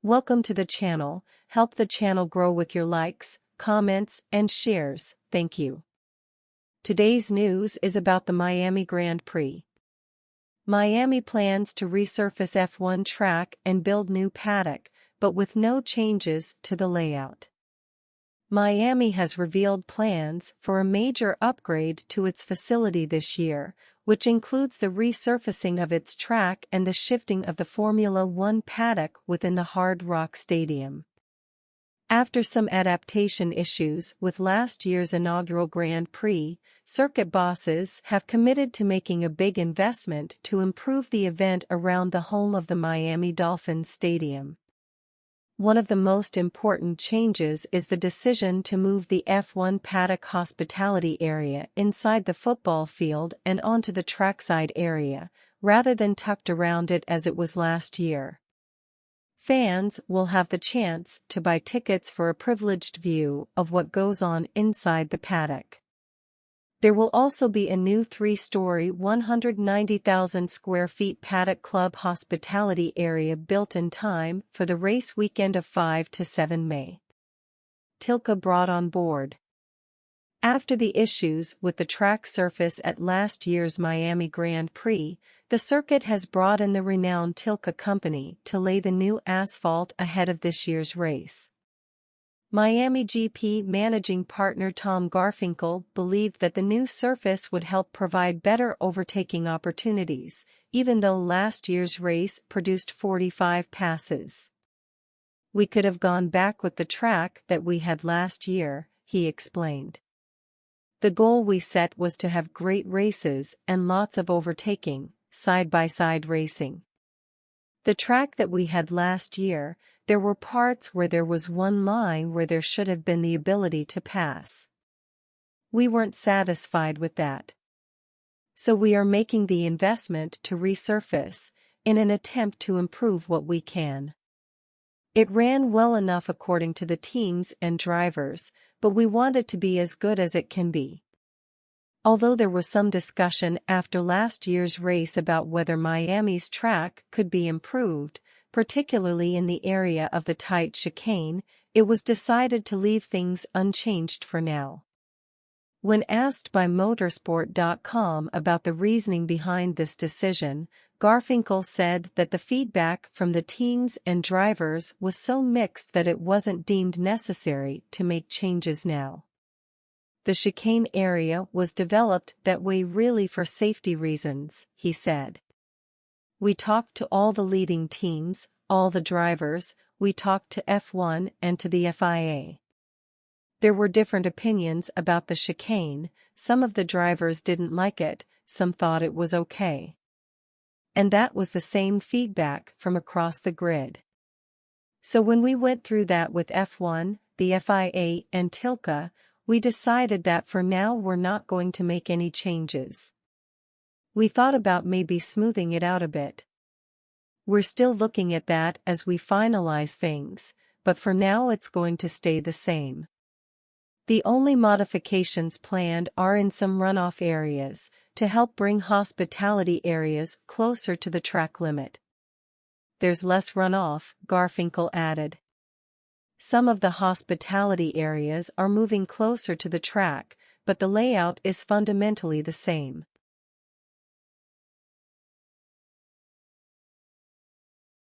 Welcome to the channel. Help the channel grow with your likes, comments, and shares. Thank you. Today's news is about the Miami Grand Prix. Miami plans to resurface F1 track and build new paddock, but with no changes to the layout. Miami has revealed plans for a major upgrade to its facility this year, which includes the resurfacing of its track and the shifting of the Formula One paddock within the Hard Rock Stadium. After some adaptation issues with last year's inaugural Grand Prix, circuit bosses have committed to making a big investment to improve the event around the home of the Miami Dolphins Stadium. One of the most important changes is the decision to move the F1 paddock hospitality area inside the football field and onto the trackside area, rather than tucked around it as it was last year. Fans will have the chance to buy tickets for a privileged view of what goes on inside the paddock. There will also be a new 3-story 190,000 square feet paddock club hospitality area built in time for the race weekend of 5 to 7 May. Tilke brought on board. After the issues with the track surface at last year's Miami Grand Prix, the circuit has brought in the renowned Tilke company to lay the new asphalt ahead of this year's race. Miami GP managing partner Tom Garfinkel believed that the new surface would help provide better overtaking opportunities, even though last year's race produced 45 passes. "We could have gone back with the track that we had last year," he explained. "The goal we set was to have great races and lots of overtaking, side-by-side racing. The track that we had last year, there were parts where there was one line where there should have been the ability to pass. We weren't satisfied with that. So we are making the investment to resurface, in an attempt to improve what we can. It ran well enough according to the teams and drivers, but we want it to be as good as it can be." Although there was some discussion after last year's race about whether Miami's track could be improved, particularly in the area of the tight chicane, it was decided to leave things unchanged for now. When asked by Motorsport.com about the reasoning behind this decision, Garfinkel said that the feedback from the teams and drivers was so mixed that it wasn't deemed necessary to make changes now. "The chicane area was developed that way really for safety reasons," he said. "We talked to all the leading teams, all the drivers, we talked to F1 and to the FIA. There were different opinions about the chicane, some of the drivers didn't like it, some thought it was okay. And that was the same feedback from across the grid. So when we went through that with F1, the FIA and Tilke, we decided that for now we're not going to make any changes. We thought about maybe smoothing it out a bit. We're still looking at that as we finalize things, but for now it's going to stay the same. The only modifications planned are in some runoff areas, to help bring hospitality areas closer to the track limit. There's less runoff," Garfinkel added. "Some of the hospitality areas are moving closer to the track, but the layout is fundamentally the same.